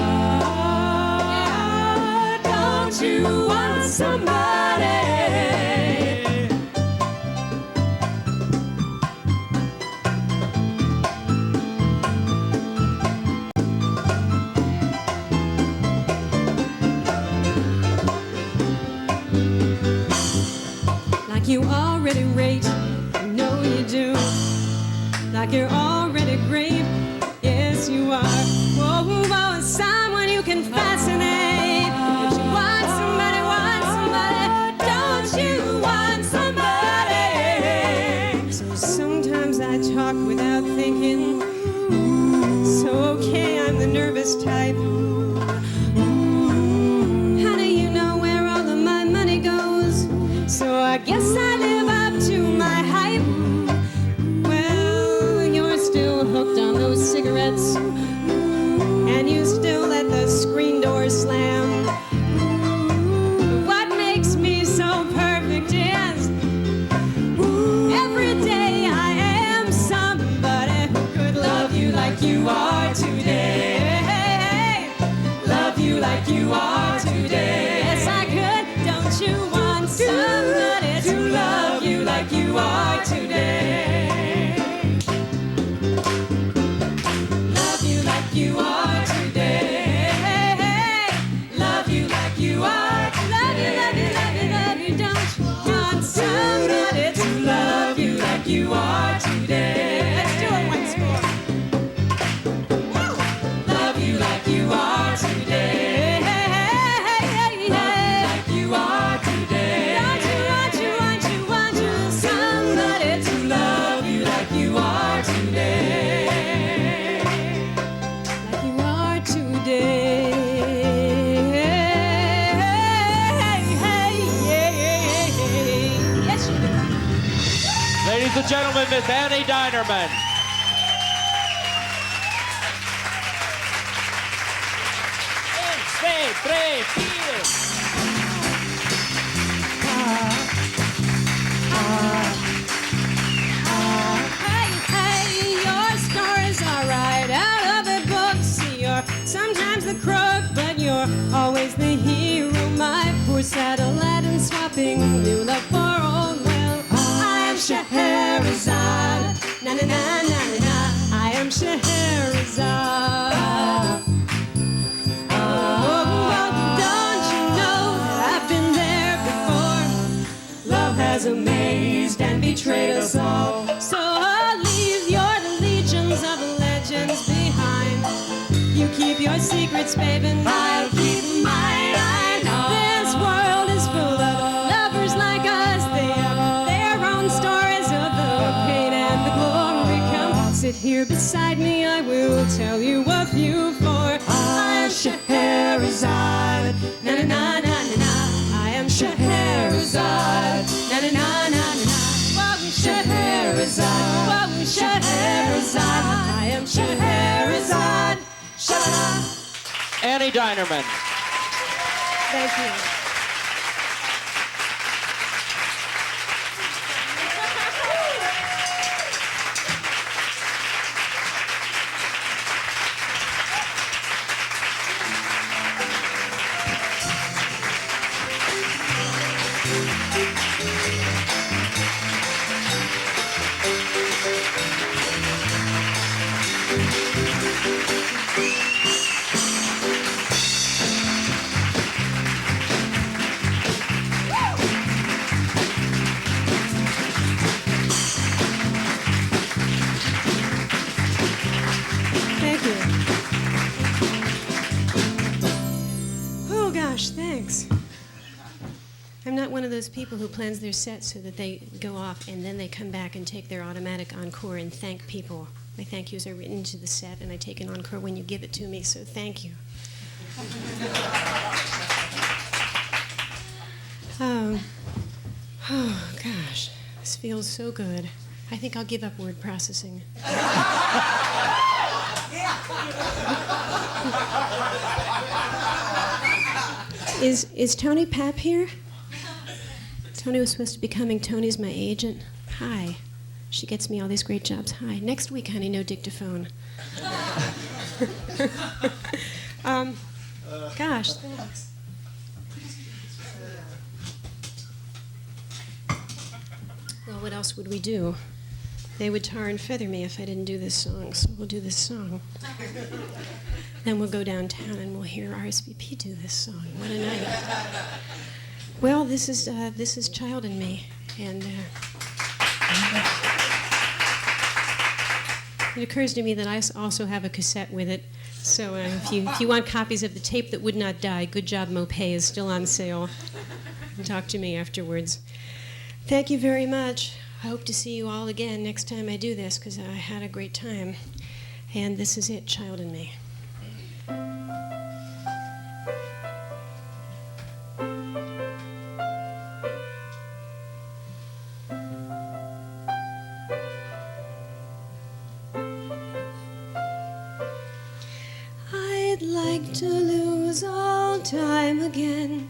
Don't you want somebody? Like you already rate, I know you do. Like you're already great, yes you are. Whoa, whoa, whoa, someone you can fascinate. If you want somebody, don't you want somebody? So sometimes I talk without thinking. So okay, I'm the nervous type. How do you know where all of my money goes? So I guess I live up to my hype. Well, you're still hooked on those cigarettes, and you still let the screen door slam. What makes me so perfect is every day I am somebody who could love you like you are today. Love you like you are today. Yes, I could. Don't you want somebody to love you like you are today? Love you like you are today. Love you like you are. Love you, love you, love you, love you. Don't you want somebody to love you like you are today? Let's do it once more. Love you like you are today. Love you like you are today. Don't you want somebody to love you like you are today? Like you are today. Yes, you do. Ladies and gentlemen, Miss Annie Dinerman. Hey, your stories are right out of a book. See, you're sometimes the crook, but you're always the hero. My poor sad Aladdin swapping new love for old. Well, I am Scheherazade. Na na na na na na. I am Scheherazade. Don't you know that I've been there before? Love has amazed and betrayed us all. So leave your legions of legends behind. You keep your secrets, babe, and I'll keep mine. I know this world is full of lovers like us. They have their own stories of the pain and the glory. Come sit here beside me, I will tell you a few, for I am Scheherazade. Na na na na na na. I am Scheherazade. Na na na na na na. Whoa, Scheherazade. Whoa, Scheherazade. I am Scheherazade. Sha-la-la. Annie Dinerman. Thank you. Thank you. Oh gosh, thanks. I'm not one of those people who plans their sets so that they go off and then they come back and take their automatic encore and thank people. My thank yous are written into the set, and I take an encore when you give it to me, so thank you. Oh gosh, this feels so good. I think I'll give up word processing. Is Tony Papp here? Tony was supposed to be coming. Tony's my agent. Hi. She gets me all these great jobs. Hi. Next week, honey, no dictaphone. Gosh, thanks. Well, what else would we do? They would tar and feather me if I didn't do this song, so we'll do this song. Then we'll go downtown and we'll hear RSVP do this song. What a night. Well, this is Child in Me, and it occurs to me that I also have a cassette with it. So if you want copies of the tape that would not die, Good Job Mopay is still on sale. And talk to me afterwards. Thank you very much. I hope to see you all again next time I do this, because I had a great time. And this is it, Child in Me. I'd like to lose all time again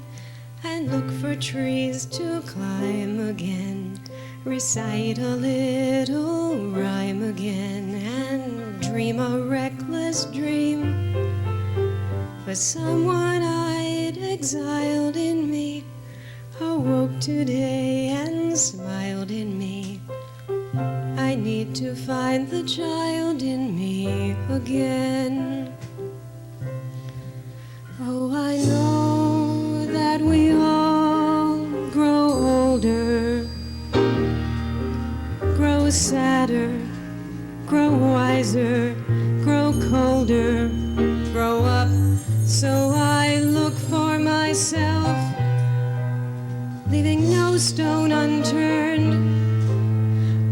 and look for trees to climb again, recite a little rhyme again, and dream a reckless dream. But someone I'd exiled in me awoke today and smiled in me. I need to find the child in me again. Oh, I know that we all grow older, grow sadder, grow wiser, grow colder, grow up. So I look for myself, leaving no stone unturned.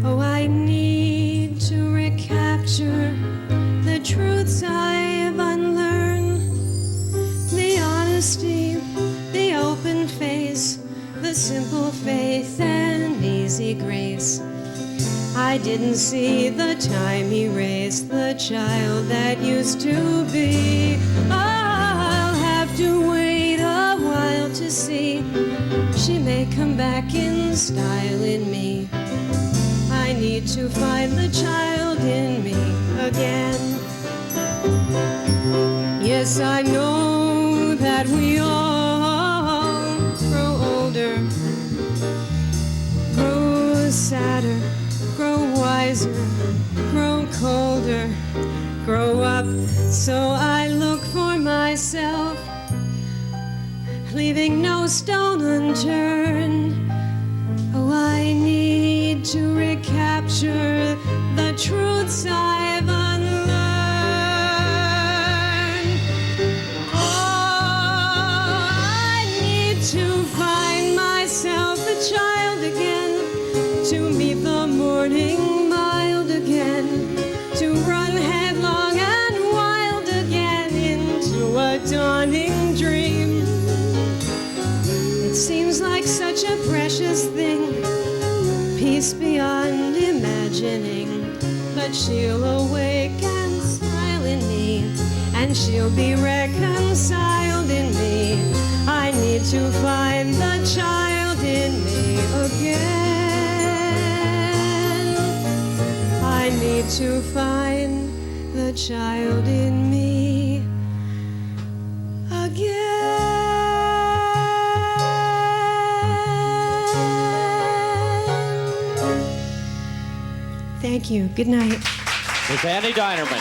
Oh, I need to recapture the truths I've unlearned, the honesty, the open face, the simple faith and easy grace. I didn't see the time erase the child that used to be. I'll have to wait a while to see. She may come back in style in me. I need to find the child in me again. Yes, I know that we all grow older, grow sadder, grow wiser, grow colder, grow up. So I look for myself, leaving no stone unturned. Oh, I need to recapture the truths I've unlearned. Oh, I need to find myself a child again, to meet the morning mild again, to run headlong and wild again into a dawning dream. It seems like such a precious thing, peace beyond imagining, but she'll awake and smile in me, and she'll be reconciled in me. I need to find the child in me again. I need to find the child in me again. Thank you. Good night. With Annie Dinerman.